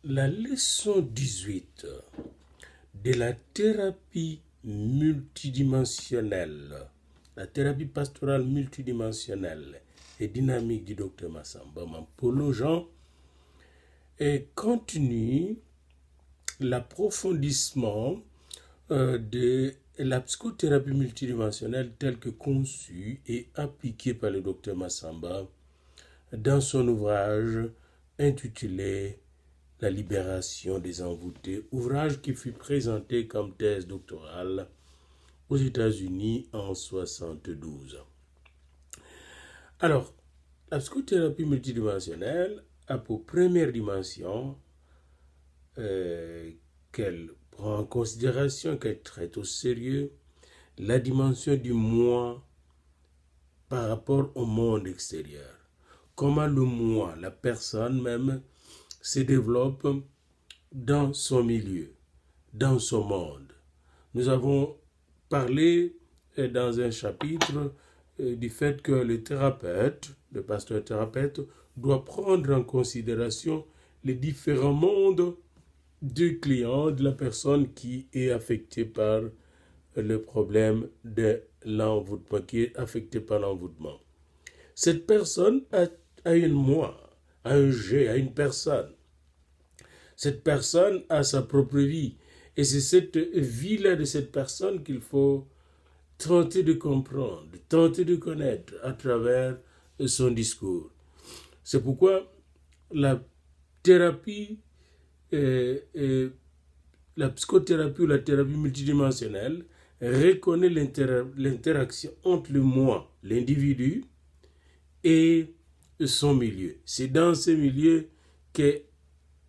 La leçon 18 de la thérapie multidimensionnelle, la thérapie pastorale multidimensionnelle et dynamique du Dr Massamba Mampolo Jean continue l'approfondissement de la psychothérapie multidimensionnelle telle que conçue et appliquée par le Dr Massamba dans son ouvrage intitulé La libération des envoûtés, ouvrage qui fut présenté comme thèse doctorale aux États-Unis en 1972. Alors, la psychothérapie multidimensionnelle a pour première dimension qu'elle prend en considération, qu'elle traite au sérieux la dimension du moi par rapport au monde extérieur. Comment le moi, la personne même, se développe dans son milieu, dans son monde. Nous avons parlé dans un chapitre du fait que le thérapeute, le pasteur thérapeute, doit prendre en considération les différents mondes du client, de la personne qui est affectée par le problème de l'envoûtement, qui est affectée par l'envoûtement. Cette personne a un moi, a un j'ai, a une personne. Cette personne a sa propre vie. Et c'est cette vie-là de cette personne qu'il faut tenter de comprendre, tenter de connaître à travers son discours. C'est pourquoi la thérapie, la psychothérapie ou la thérapie multidimensionnelle reconnaît l'interaction entre le moi, l'individu, et son milieu. C'est dans ce milieu que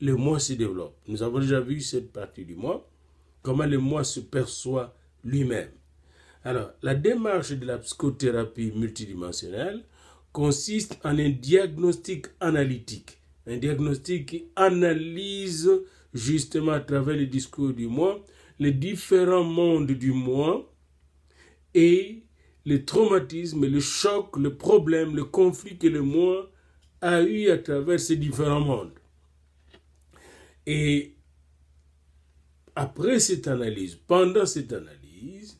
le moi se développe. Nous avons déjà vu cette partie du moi, comment le moi se perçoit lui-même. Alors, la démarche de la psychothérapie multidimensionnelle consiste en un diagnostic analytique. Un diagnostic qui analyse justement à travers le discours du moi les différents mondes du moi et le traumatisme, le choc, le problème, le conflit que le moi a eu à travers ces différents mondes. Et après cette analyse, pendant cette analyse,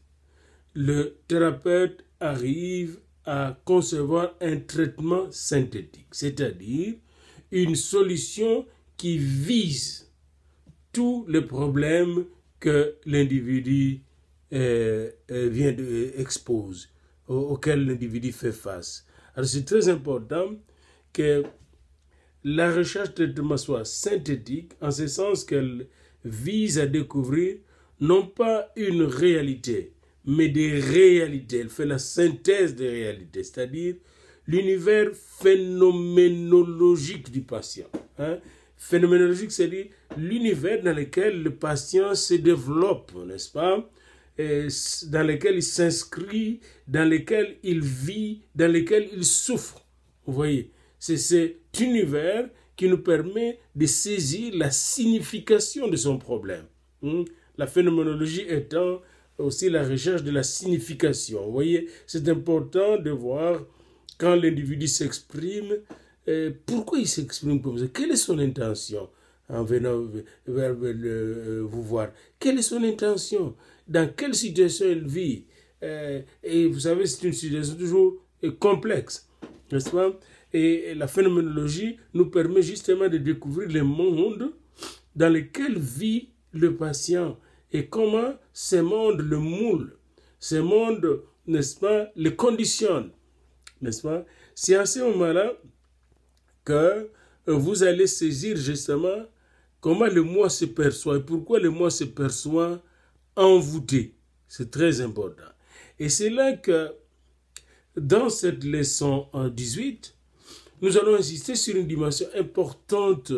le thérapeute arrive à concevoir un traitement synthétique, c'est-à-dire une solution qui vise tous les problèmes que l'individu expose, auxquels l'individu fait face. Alors c'est très important que la recherche de traitement soit synthétique, en ce sens qu'elle vise à découvrir non pas une réalité, mais des réalités. Elle fait la synthèse des réalités, c'est-à-dire l'univers phénoménologique du patient. Phénoménologique, c'est-à-dire l'univers dans lequel le patient se développe, n'est-ce pas? Dans lequel il s'inscrit, dans lequel il vit, dans lequel il souffre. Vous voyez, c'est cet univers qui nous permet de saisir la signification de son problème. La phénoménologie étant aussi la recherche de la signification. Vous voyez, c'est important de voir quand l'individu s'exprime, pourquoi il s'exprime comme ça, quelle est son intention en venant vers vous voir, quelle est son intention, dans quelle situation il vit. Et vous savez, c'est une situation toujours complexe, n'est-ce pas? Et la phénoménologie nous permet justement de découvrir les mondes dans lesquels vit le patient et comment ces mondes le moulent, ces mondes, n'est-ce pas, les conditionnent, n'est-ce pas? C'est à ce moment-là que vous allez saisir justement comment le moi se perçoit et pourquoi le moi se perçoit envoûté. C'est très important. Et c'est là que dans cette leçon 18, nous allons insister sur une dimension importante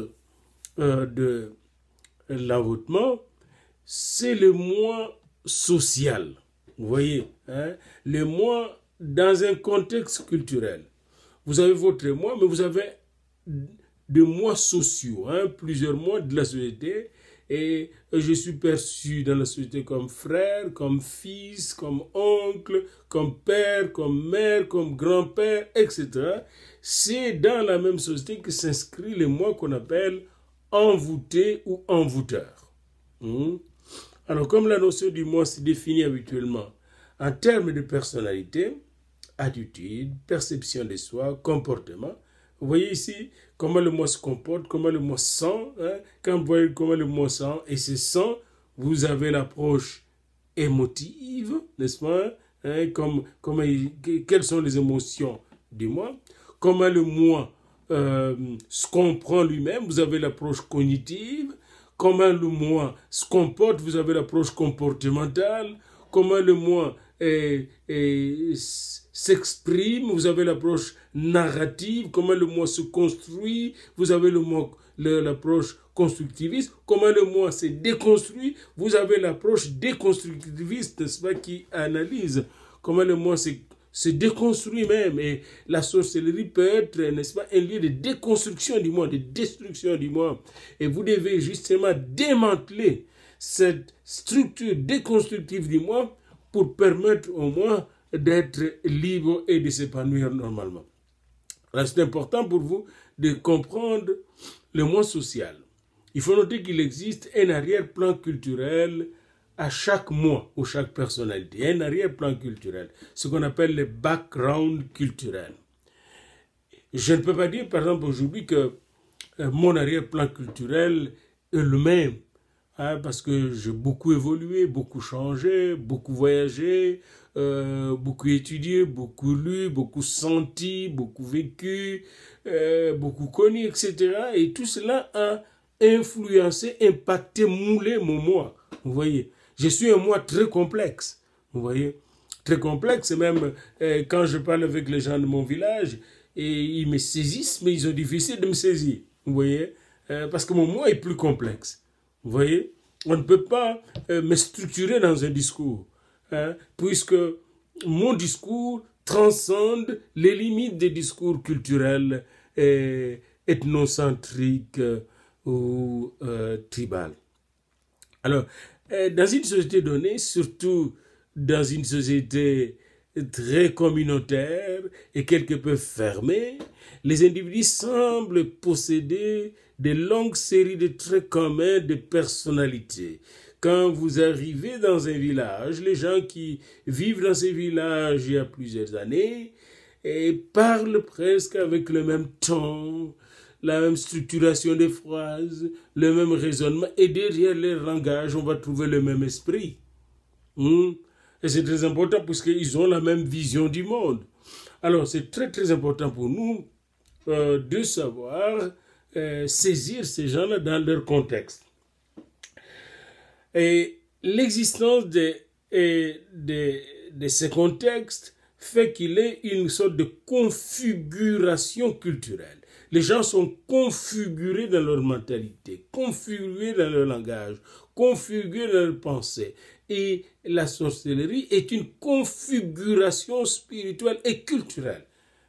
de l'envoûtement, c'est le moi social. Vous voyez, le moi dans un contexte culturel. Vous avez votre moi, mais vous avez des moi sociaux, plusieurs moi de la société. Et je suis perçu dans la société comme frère, comme fils, comme oncle, comme père, comme mère, comme grand-père, etc. C'est dans la même société que s'inscrit le moi qu'on appelle envoûté ou envoûteur. Alors, comme la notion du moi se définit habituellement en termes de personnalité, attitude, perception de soi, comportement, vous voyez ici comment le moi se comporte, comment le moi sent. Quand vous voyez comment le moi sent et se sent, vous avez l'approche émotive, n'est-ce pas? Quelles sont les émotions du moi? Comment le moi se comprend lui-même, vous avez l'approche cognitive. Comment le moi se comporte, vous avez l'approche comportementale. Comment le moi s'exprime, vous avez l'approche narrative. Comment le moi se construit, vous avez l'approche constructiviste. Comment le moi se déconstruit, vous avez l'approche déconstructiviste, n'est-ce pas, qui analyse comment le moi se déconstruit même. Et la sorcellerie peut être, n'est-ce pas, un lieu de déconstruction du moi, de destruction du moi. Et vous devez justement démanteler cette structure déconstructive du moi pour permettre au moi d'être libre et de s'épanouir normalement. Alors c'est important pour vous de comprendre le moi social. Il faut noter qu'il existe un arrière-plan culturel à chaque moi ou chaque personnalité, un arrière-plan culturel, ce qu'on appelle le background culturel. Je ne peux pas dire, par exemple, aujourd'hui que mon arrière-plan culturel est le même, parce que j'ai beaucoup évolué, beaucoup changé, beaucoup voyagé, beaucoup étudié, beaucoup lu, beaucoup senti, beaucoup vécu, beaucoup connu, etc. Et tout cela a influencé, impacté, moulé mon moi. Vous voyez, je suis un moi très complexe. Vous voyez, très complexe. Même quand je parle avec les gens de mon village, et ils me saisissent, mais ils ont difficile de me saisir. Vous voyez, parce que mon moi est plus complexe. Vous voyez, on ne peut pas me structurer dans un discours, puisque mon discours transcende les limites des discours culturels, ethnocentriques ou tribal. Alors, dans une société donnée, surtout dans une société très communautaire et quelque peu fermée, les individus semblent posséder de longues séries de traits communs de personnalité. Quand vous arrivez dans un village, les gens qui vivent dans ces villages il y a plusieurs années parlent presque avec le même ton, la même structuration des phrases, le même raisonnement, et derrière leur langage, on va trouver le même esprit. Et c'est très important puisqu'ils ont la même vision du monde. Alors, c'est très très important pour nous de savoir saisir ces gens-là dans leur contexte. Et l'existence de ces contextes fait qu'il est une sorte de configuration culturelle. Les gens sont configurés dans leur mentalité, configurés dans leur langage, configurés dans leur pensée. Et la sorcellerie est une configuration spirituelle et culturelle.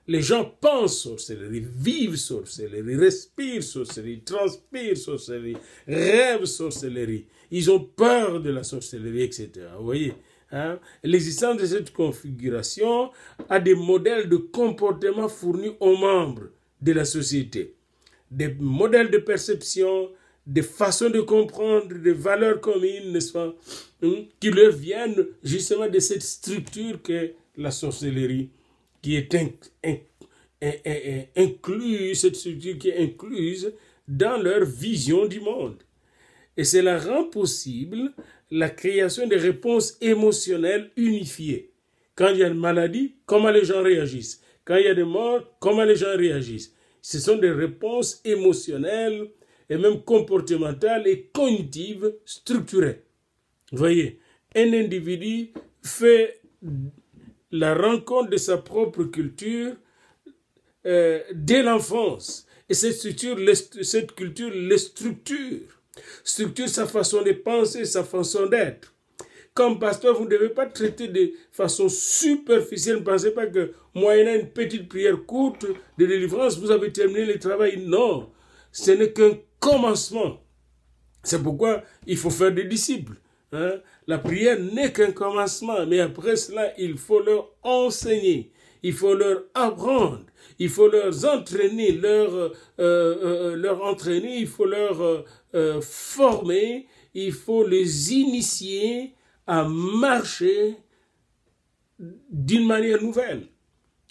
Les gens pensent sorcellerie, vivent sorcellerie, respirent sorcellerie, transpirent sorcellerie, rêvent sorcellerie. Ils ont peur de la sorcellerie, etc. Vous voyez, l'existence de cette configuration a des modèles de comportement fournis aux membres de la société. Des modèles de perception, des façons de comprendre, des valeurs communes, n'est-ce pas, qui leur viennent justement de cette structure qu'est la sorcellerie, qui est incluse, cette structure qui est incluse dans leur vision du monde. Et cela rend possible la création de réponses émotionnelles unifiées. Quand il y a une maladie, comment les gens réagissent? Quand il y a des morts, comment les gens réagissent? Ce sont des réponses émotionnelles et même comportementales et cognitives structurées. Vous voyez, un individu fait la rencontre de sa propre culture dès l'enfance. Et cette culture les structure sa façon de penser, sa façon d'être. Comme pasteur, vous ne devez pas traiter de façon superficielle. Ne pensez pas que, moyennant une petite prière courte de délivrance, vous avez terminé le travail. Non, ce n'est qu'un commencement. C'est pourquoi il faut faire des disciples. La prière n'est qu'un commencement, mais après cela, il faut leur enseigner. il faut leur apprendre, il faut leur entraîner, leur entraîner, il faut leur former, il faut les initier à marcher d'une manière nouvelle.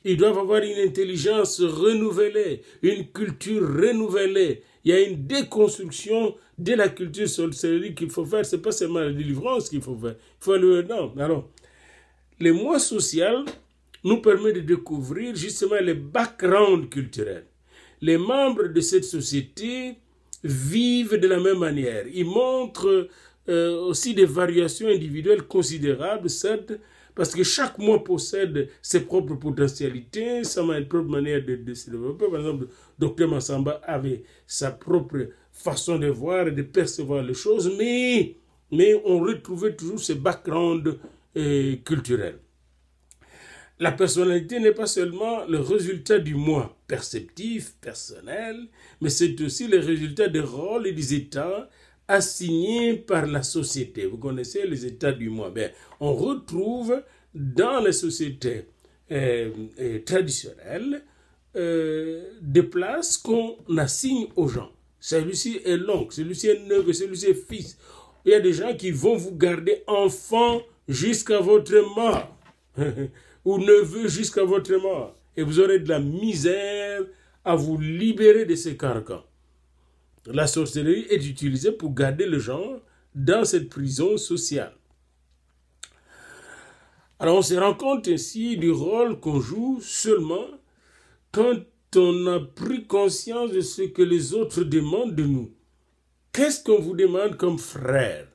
Ils doivent avoir une intelligence renouvelée, une culture renouvelée. Il y a une déconstruction de la culture sorcellerie qu'il faut faire. Ce n'est pas seulement la délivrance qu'il faut faire. Il faut aller dedans. Alors, les mois sociaux nous permettent de découvrir justement les backgrounds culturels. Les membres de cette société vivent de la même manière. Ils montrent aussi des variations individuelles considérables, certes, parce que chaque mois possède ses propres potentialités, sa propre manière de se développer. Par exemple, Dr Massamba avait sa propre façon de voir et de percevoir les choses, mais on retrouvait toujours ce background culturel. La personnalité n'est pas seulement le résultat du moi perceptif, personnel, mais c'est aussi le résultat des rôles et des états assignés par la société. Vous connaissez les états du moi. Bien, on retrouve dans les sociétés traditionnelles des places qu'on assigne aux gens. Celui-ci est l'oncle, celui-ci est neveu, celui-ci est fils. Il y a des gens qui vont vous garder enfant jusqu'à votre mort. Ou neveu jusqu'à votre mort. Et vous aurez de la misère à vous libérer de ces carcans. La sorcellerie est utilisée pour garder les gens dans cette prison sociale. Alors on se rend compte ainsi du rôle qu'on joue seulement quand on a pris conscience de ce que les autres demandent de nous. Qu'est-ce qu'on vous demande comme frère,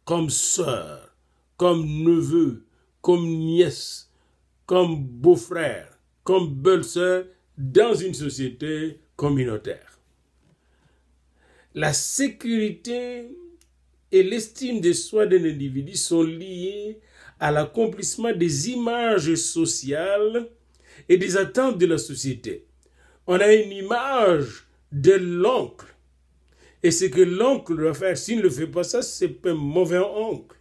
comme sœur, comme neveu, comme nièce, comme beau-frère, comme belle-sœur dans une société communautaire? La sécurité et l'estime de soi d'un individu sont liées à l'accomplissement des images sociales et des attentes de la société. On a une image de l'oncle. Et ce que l'oncle doit faire, s'il ne le fait pas ça, c'est un mauvais oncle.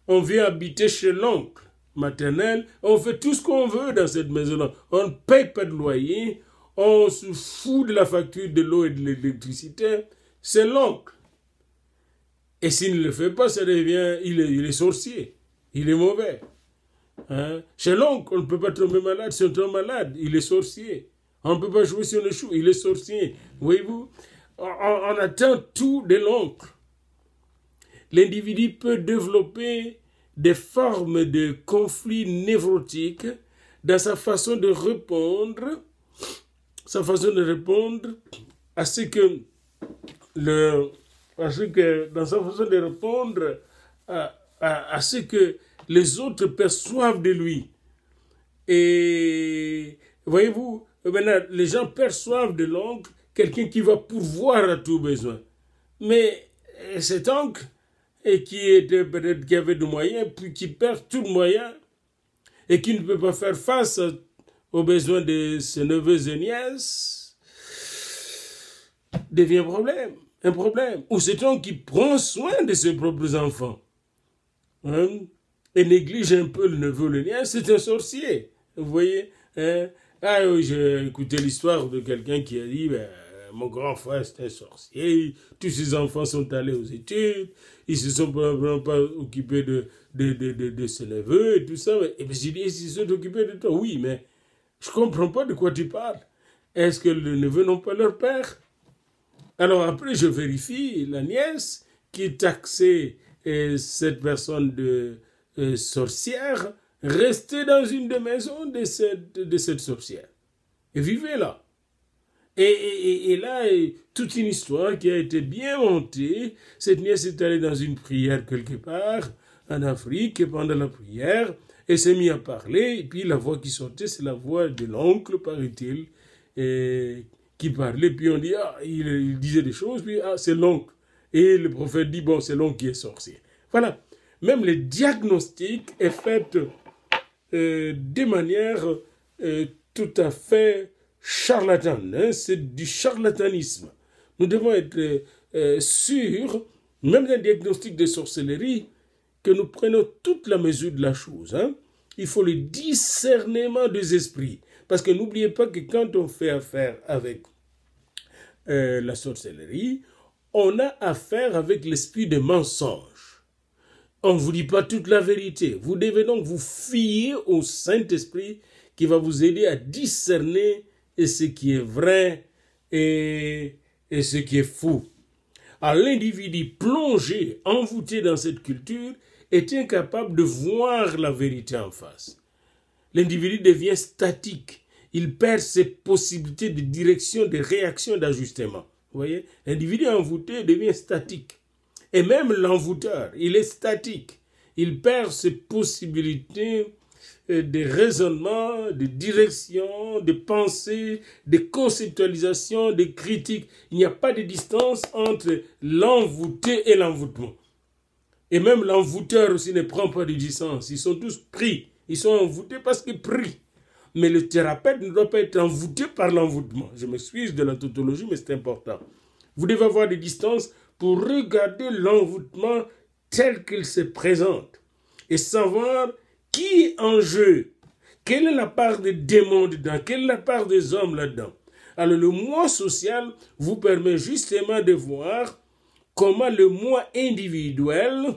On vient habiter chez l'oncle maternel, on fait tout ce qu'on veut dans cette maison-là. On ne paye pas de loyer, on se fout de la facture de l'eau et de l'électricité. C'est l'oncle. Et s'il ne le fait pas, ça devient, il est sorcier, il est mauvais. Hein? Chez l'oncle, on ne peut pas tomber malade. Si on tombe malade, il est sorcier. On ne peut pas jouer sur le chou, il est sorcier. Voyez-vous, on attend tout de l'oncle. L'individu peut développer des formes de conflits névrotiques dans sa façon de répondre, à ce que dans sa façon de répondre à ce que les autres perçoivent de lui. Et voyez-vous, maintenant, les gens perçoivent de l'oncle quelqu'un qui va pourvoir à tout besoin. Mais cet oncle, et qui avait des moyens, puis qui perd tout moyen, et qui ne peut pas faire face aux besoins de ses neveux et nièces, devient un problème. Ou c'est un qui prend soin de ses propres enfants, hein, et néglige un peu le neveu, le nièce, c'est un sorcier. Vous voyez, hein? Ah oui, j'ai écouté l'histoire de quelqu'un qui a dit, mon grand frère c'est un sorcier, tous ses enfants sont allés aux études, ils se sont probablement pas occupés de ses neveux et tout ça. Et puis j'ai dit, ils se sont occupés de toi. Oui, mais je comprends pas de quoi tu parles. Est-ce que les neveux n'ont pas leur père? Alors après, je vérifie la nièce qui taxait cette personne de sorcière, restait dans une des maisons de cette sorcière. Et vivait là. Et là, toute une histoire qui a été bien montée. Cette nièce est allée dans une prière quelque part, en Afrique, et pendant la prière, elle s'est mise à parler, et puis la voix qui sortait, c'est la voix de l'oncle, paraît-il, qui parlait, puis on dit, il disait des choses, puis c'est l'oncle. Et le prophète dit, bon, c'est l'oncle qui est sorcier. Voilà. Même le diagnostic est fait de manière tout à fait charlatane, hein? C'est du charlatanisme. Nous devons être sûrs, même d'un diagnostic de sorcellerie, que nous prenons toute la mesure de la chose. Hein? il faut le discernement des esprits. Parce que n'oubliez pas que quand on fait affaire avec la sorcellerie, on a affaire avec l'esprit de mensonge. On ne vous dit pas toute la vérité. Vous devez donc vous fier au Saint-Esprit qui va vous aider à discerner ce qui est vrai et ce qui est faux. Alors l'individu plongé, envoûté dans cette culture, est incapable de voir la vérité en face. L'individu devient statique. Il perd ses possibilités de direction, de réaction, d'ajustement. Vous voyez, l'individu envoûté devient statique. Et même l'envoûteur, il est statique. Il perd ses possibilités de raisonnement, de direction, de pensée, de conceptualisation, de critique. Il n'y a pas de distance entre l'envoûté et l'envoûtement. Et même l'envoûteur aussi ne prend pas de distance. Ils sont tous pris. Ils sont envoûtés parce qu'ils prient. Mais le thérapeute ne doit pas être envoûté par l'envoûtement. Je m'excuse de la tautologie, mais c'est important. Vous devez avoir des distances pour regarder l'envoûtement tel qu'il se présente et savoir qui est en jeu, quelle est la part des démons dedans, quelle est la part des hommes là-dedans. Alors le moi social vous permet justement de voir comment le moi individuel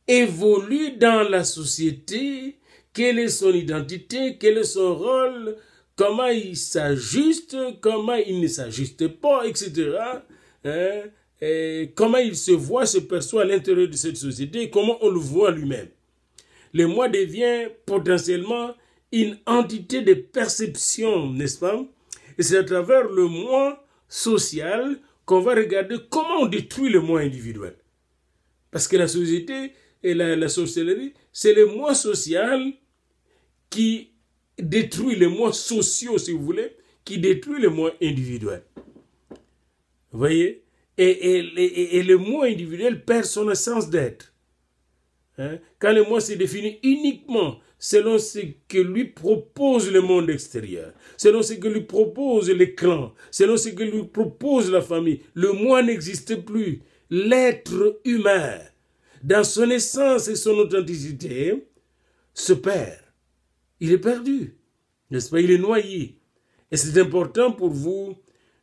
évolue dans la société, quelle est son identité, quel est son rôle, comment il s'ajuste, comment il ne s'ajuste pas, etc. Et comment il se voit, se perçoit à l'intérieur de cette société, comment on le voit lui-même. Le moi devient potentiellement une entité de perception, n'est-ce pas? Et c'est à travers le moi social qu'on va regarder comment on détruit le moi individuel. Parce que la société et la sorcellerie, c'est le moi social qui détruit les moi sociaux, si vous voulez, qui détruit le moi individuel. Vous voyez? Et le moi individuel perd son essence d'être. Quand le moi se définit uniquement selon ce que lui propose le monde extérieur, selon ce que lui propose les clans, selon ce que lui propose la famille, le moi n'existe plus. L'être humain, dans son essence et son authenticité, se perd. Il est perdu, n'est-ce pas? Il est noyé. Et c'est important pour vous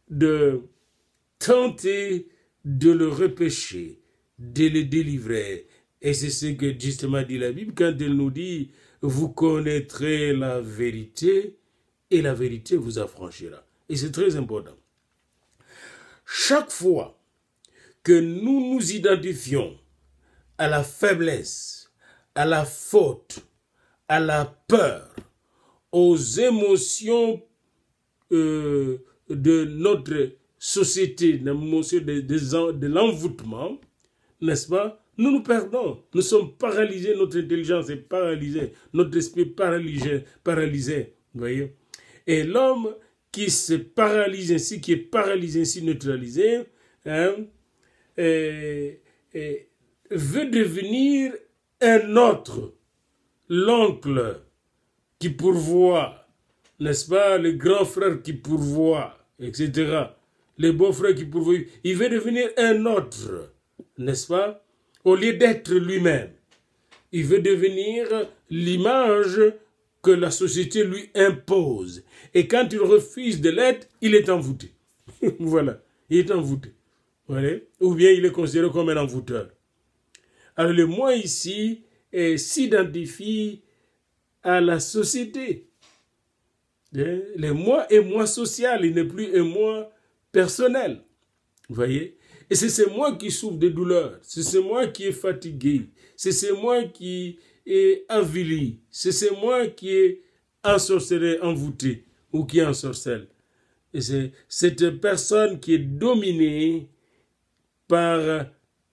de tenter de le repêcher, de le délivrer. Et c'est ce que justement dit la Bible quand elle nous dit « Vous connaîtrez la vérité et la vérité vous affranchira ». Et c'est très important. Chaque fois que nous nous identifions à la faiblesse, à la faute, à la peur, aux émotions de notre société, l'émotion de l'envoûtement, n'est-ce pas? Nous nous perdons, nous sommes paralysés, notre intelligence est paralysée, notre esprit paralysé, vous voyez. Et l'homme qui se paralyse ainsi, qui est paralysé ainsi, neutralisé, veut devenir un autre, l'oncle qui pourvoit, n'est-ce pas, le grand frère qui pourvoit, etc. Les beaux-frères qui pourvoient, il veut devenir un autre, n'est-ce pas? Au lieu d'être lui-même, il veut devenir l'image que la société lui impose. Et quand il refuse de l'être, il est envoûté. Voilà, il est envoûté. Voilà. Ou bien il est considéré comme un envoûteur. Alors le moi ici s'identifie à la société. Le moi est moi social, il n'est plus un moi personnel. Vous voyez? Et c'est ce moi qui souffre de douleur, c'est ce moi qui est fatigué, c'est ce moi qui est avili, c'est ce moi qui est ensorcelé, envoûté ou qui ensorcelle. Et c'est cette personne qui est dominée par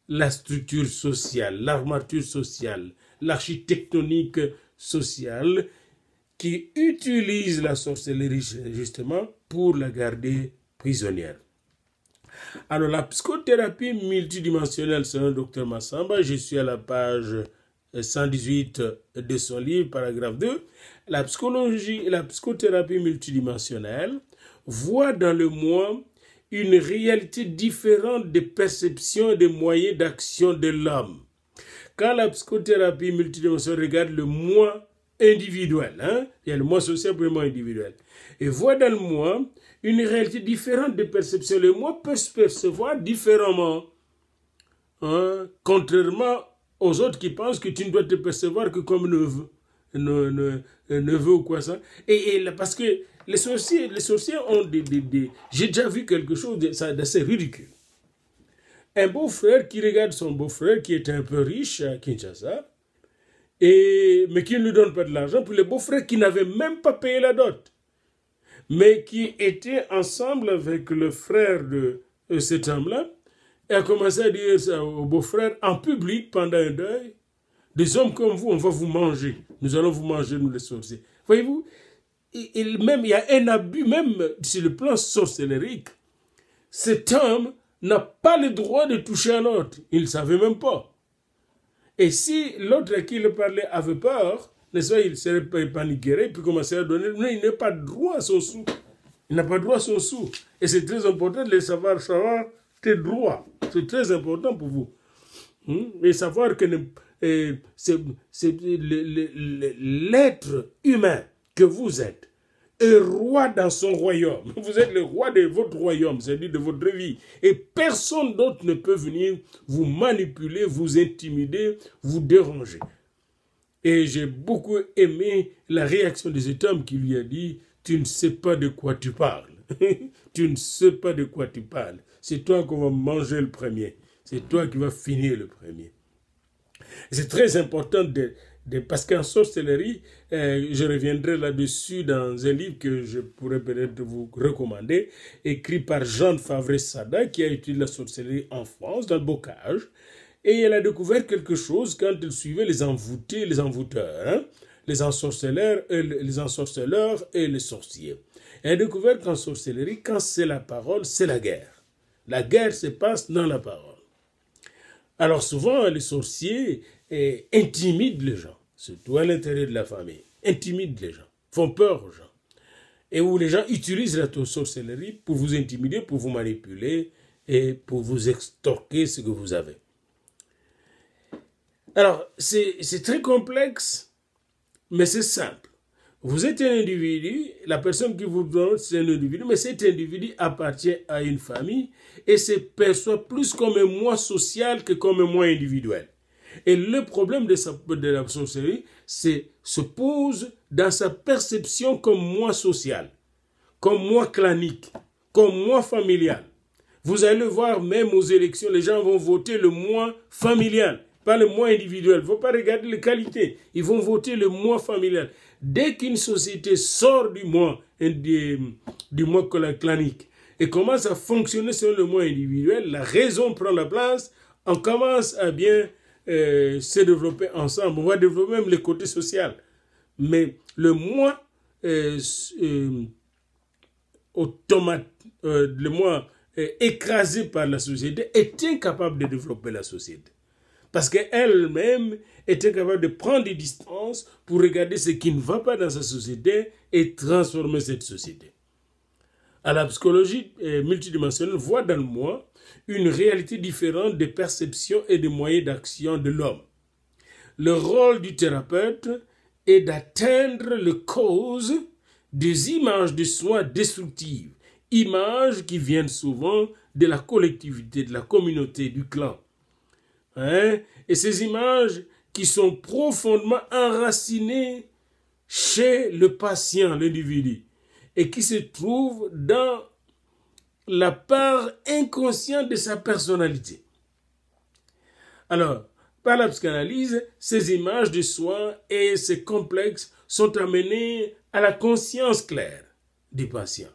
la structure sociale, l'armature sociale, l'architectonique sociale qui utilise la sorcellerie justement pour la garder prisonnière. Alors, la psychothérapie multidimensionnelle selon le Dr Massamba, je suis à la page 118 de son livre, paragraphe 2. La psychothérapie multidimensionnelle voit dans le moi une réalité différente des perceptions et des moyens d'action de l'homme. Quand la psychothérapie multidimensionnelle regarde le moi individuel, hein, il y a le moi social pour le moi individuel, et voit dans le moi une réalité différente de perception. Le moi peut se percevoir différemment, hein, contrairement aux autres qui pensent que tu ne dois te percevoir que comme neveu ou quoi ça. Parce que les sorciers ont j'ai déjà vu quelque chose d'assez ridicule. Un beau-frère qui regarde son beau-frère qui est un peu riche à Kinshasa, mais qui ne lui donne pas de l'argent, pour le beau-frère qui n'avait même pas payé la dot, mais qui était ensemble avec le frère de cet homme-là, et a commencé à dire ça au beau-frère en public pendant un deuil: des hommes comme vous, on va vous manger. Nous allons vous manger, nous les sorciers. Voyez-vous, il y a un abus, même sur le plan sorcellérique. Cet homme n'a pas le droit de toucher un autre. Il ne savait même pas. Et si l'autre à qui il parlait avait peur, n'est-ce pas, il serait paniqué, puis commençait à donner. Mais il n'a pas droit à son sou. Il n'a pas droit à son sou. Et c'est très important de savoir tes droits. C'est très important pour vous. Et savoir que c'est l'être humain que vous êtes est roi dans son royaume. Vous êtes le roi de votre royaume, c'est-à-dire de votre vie. Et personne d'autre ne peut venir vous manipuler, vous intimider, vous déranger. Et j'ai beaucoup aimé la réaction de cet homme qui lui a dit: tu ne sais pas de quoi tu parles. Tu ne sais pas de quoi tu parles. C'est toi qu'on va manger le premier. C'est toi qui vas finir le premier. C'est très important parce qu'en sorcellerie, je reviendrai là-dessus dans un livre que je pourrais peut-être vous recommander, écrit par Jeanne Favre-Sada, qui a étudié la sorcellerie en France, dans le bocage, et elle a découvert quelque chose quand elle suivait les envoûtés, les envoûteurs, hein, les ensorceleurs et les sorciers. Elle a découvert qu'en sorcellerie, quand c'est la parole, c'est la guerre. La guerre se passe dans la parole. Alors souvent, les sorciers intimident les gens, surtout à l'intérieur de la famille, intimident les gens, font peur aux gens. Et où les gens utilisent la sorcellerie pour vous intimider, pour vous manipuler et pour vous extorquer ce que vous avez. Alors, c'est très complexe, mais c'est simple. Vous êtes un individu, la personne qui vous donne, c'est un individu, mais cet individu appartient à une famille et se perçoit plus comme un moi social que comme un moi individuel. Et le problème de la sorcellerie se pose dans sa perception comme moi social, comme moi clanique, comme moi familial. Vous allez le voir même aux élections, les gens vont voter le moi familial, pas le moi individuel. Il ne faut pas regarder les qualités, ils vont voter le moi familial. Dès qu'une société sort du moi clanique et commence à fonctionner sur le moi individuel, la raison prend la place, on commence à bien se développer ensemble. On va développer même le côté social. Mais le moi le moi écrasé par la société est incapable de développer la société. Parce qu'elle-même est incapable de prendre des distances pour regarder ce qui ne va pas dans sa société et transformer cette société. À la psychologie multidimensionnelle voit dans le moi une réalité différente des perceptions et des moyens d'action de l'homme. Le rôle du thérapeute est d'atteindre les causes des images de soi destructives, images qui viennent souvent de la collectivité, de la communauté, du clan. Et ces images qui sont profondément enracinées chez le patient, l'individu, et qui se trouvent dans la part inconsciente de sa personnalité. Alors, par la psychanalyse, ces images de soi et ces complexes sont amenés à la conscience claire du patient.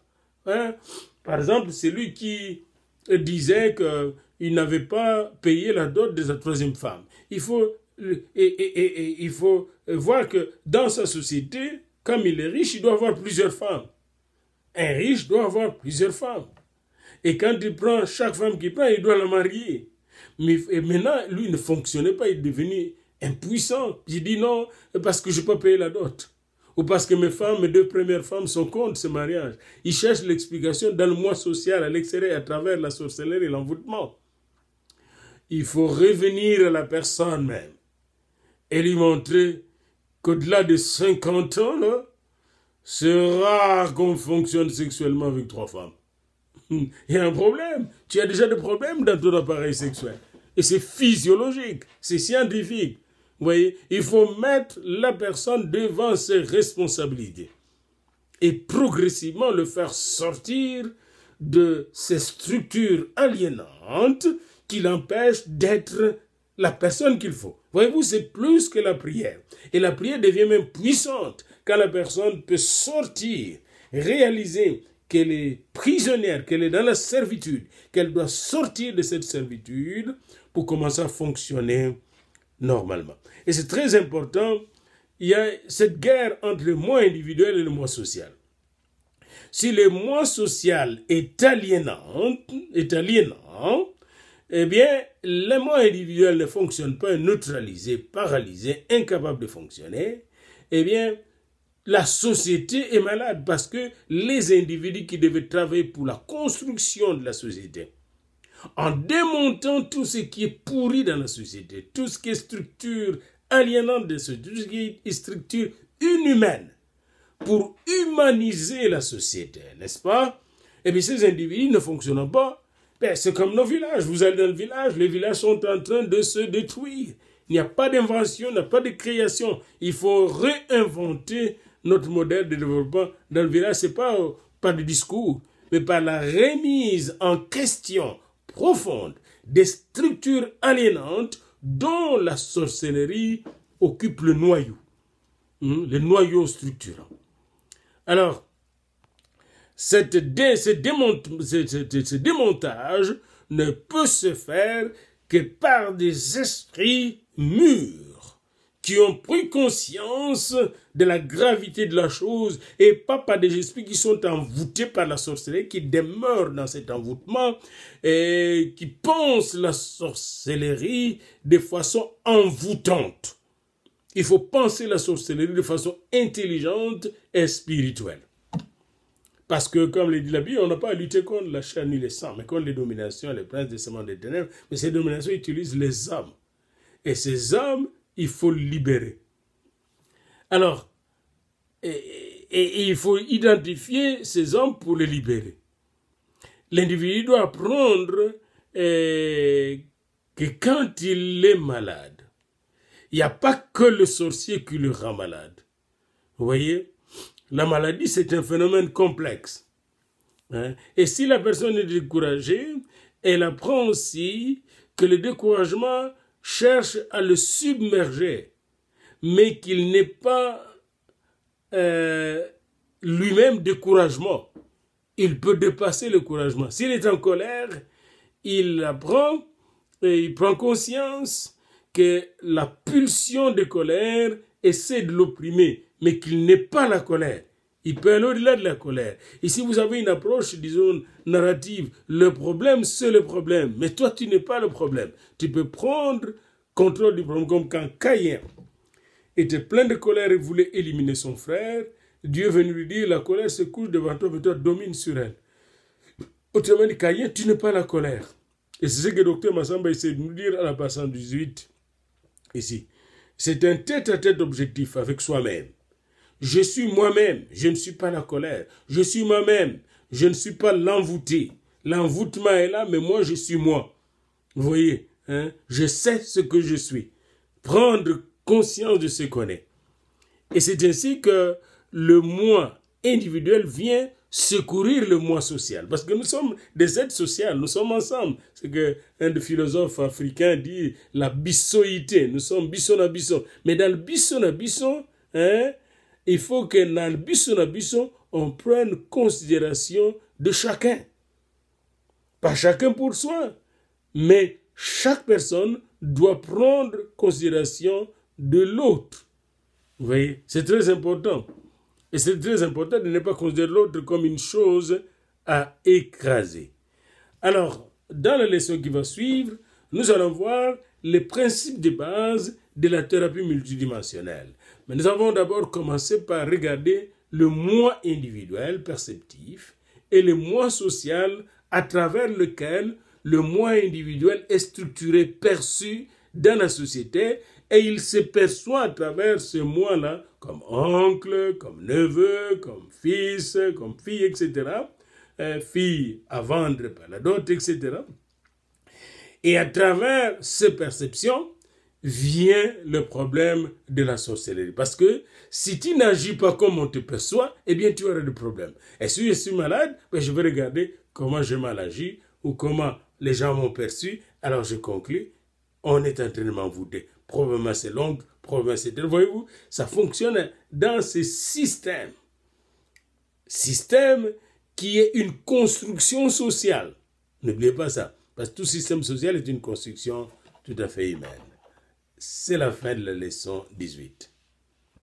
Par exemple, celui qui disait qu'il n'avait pas payé la dot de sa troisième femme. Il faut voir que dans sa société, comme il est riche, il doit avoir plusieurs femmes. Un riche doit avoir plusieurs femmes. Et quand il prend chaque femme qu'il prend, il doit la marier. Et maintenant, lui ne fonctionnait pas, il est devenu impuissant. Il dit non, parce que je n'ai pas payé la dot. Ou parce que mes deux premières femmes sont contre ce mariage. Il cherche l'explication dans le moi social, à l'extérieur, à travers la sorcellerie et l'envoûtement. Il faut revenir à la personne même. et lui montrer qu'au-delà de 50 ans, là, c'est rare qu'on fonctionne sexuellement avec 3 femmes. Il y a un problème. Tu as déjà des problèmes dans ton appareil sexuel. Et c'est physiologique, c'est scientifique. Vous voyez, il faut mettre la personne devant ses responsabilités et progressivement le faire sortir de ces structures aliénantes qui l'empêchent d'être la personne qu'il faut. Voyez-vous, c'est plus que la prière. Et la prière devient même puissante quand la personne peut sortir, réaliser qu'elle est prisonnière, qu'elle est dans la servitude, qu'elle doit sortir de cette servitude pour commencer à fonctionner normalement. Et c'est très important, il y a cette guerre entre le moi individuel et le moi social. Si le moi social est aliénant, eh bien, le moi individuel ne fonctionne pas, neutralisé, paralysé, incapable de fonctionner, eh bien, la société est malade parce que les individus qui devaient travailler pour la construction de la société, en démontant tout ce qui est pourri dans la société, tout ce qui est structure aliénante de la société, tout ce qui est structure inhumaine, pour humaniser la société, n'est-ce pas? Eh bien, ces individus ne fonctionnent pas. Ben, c'est comme nos villages. Vous allez dans le village, les villages sont en train de se détruire. Il n'y a pas d'invention, il n'y a pas de création. Il faut réinventer notre modèle de développement dans le village. Ce n'est pas par des discours, mais par la remise en question profonde des structures aliénantes dont la sorcellerie occupe le noyau structurant. Alors, ce démontage ne peut se faire que par des esprits mûrs qui ont pris conscience de la gravité de la chose et pas par des esprits qui sont envoûtés par la sorcellerie, qui demeurent dans cet envoûtement et qui pensent la sorcellerie de façon envoûtante. Il faut penser la sorcellerie de façon intelligente et spirituelle. Parce que, comme le dit la Bible, on n'a pas à lutter contre la chair ni le sang, mais contre les dominations, les princes des sements des ténèbres. Mais ces dominations utilisent les hommes. Et ces hommes, il faut libérer. Alors, et il faut identifier ces hommes pour les libérer. L'individu doit apprendre que quand il est malade, il n'y a pas que le sorcier qui le rend malade. Vous voyez? La maladie, c'est un phénomène complexe. Et si la personne est découragée, elle apprend aussi que le découragement cherche à le submerger, mais qu'il n'est pas lui-même découragement. Il peut dépasser le découragement. S'il est en colère, il apprend et il prend conscience que la pulsion de colère essaie de l'opprimer, mais qu'il n'est pas la colère. Il peut aller au-delà de la colère. Et si vous avez une approche, disons, narrative, le problème, c'est le problème. Mais toi, tu n'es pas le problème. Tu peux prendre contrôle du problème, comme quand Caïn était plein de colère et voulait éliminer son frère. Dieu est venu lui dire, la colère se couche devant toi, mais toi domine sur elle. Autrement dit, Caïn, tu n'es pas la colère. Et c'est ce que le Dr Massamba essaie de nous dire à la passant 18, ici. C'est un tête-à-tête objectif avec soi-même. Je suis moi-même, je ne suis pas la colère. Je suis moi-même, je ne suis pas l'envoûté. L'envoûtement est là, mais moi, je suis moi. Vous voyez, je sais ce que je suis. Prendre conscience de ce qu'on est. Et c'est ainsi que le moi individuel vient secourir le moi social. Parce que nous sommes des êtres sociaux, nous sommes ensemble. C'est que un des philosophes africains dit la bissoïté. Nous sommes bisson à bisson. Mais dans le bisson à bisson, il faut que dans le bisson à bisson, on prenne considération de chacun. Pas chacun pour soi, mais chaque personne doit prendre considération de l'autre. Vous voyez, c'est très important. Et c'est très important de ne pas considérer l'autre comme une chose à écraser. Alors, dans la leçon qui va suivre, nous allons voir les principes de base de la thérapie multidimensionnelle. Mais nous avons d'abord commencé par regarder le moi individuel perceptif et le moi social à travers lequel le moi individuel est structuré, perçu dans la société et il se perçoit à travers ce moi-là comme oncle, comme neveu, comme fils, comme fille, etc. Fille à vendre par la dot, etc. Et à travers ces perceptions vient le problème de la sorcellerie. Parce que si tu n'agis pas comme on te perçoit, eh bien tu auras des problèmes. Et si je suis malade, ben je vais regarder comment j'ai mal agi ou comment les gens m'ont perçu. Alors je conclus, on est en train de m'envoûter. Probablement c'est long, probablement c'est... Voyez-vous, ça fonctionne dans ce système. Système qui est une construction sociale. N'oubliez pas ça. Parce que tout système social est une construction tout à fait humaine. C'est la fin de la leçon 18.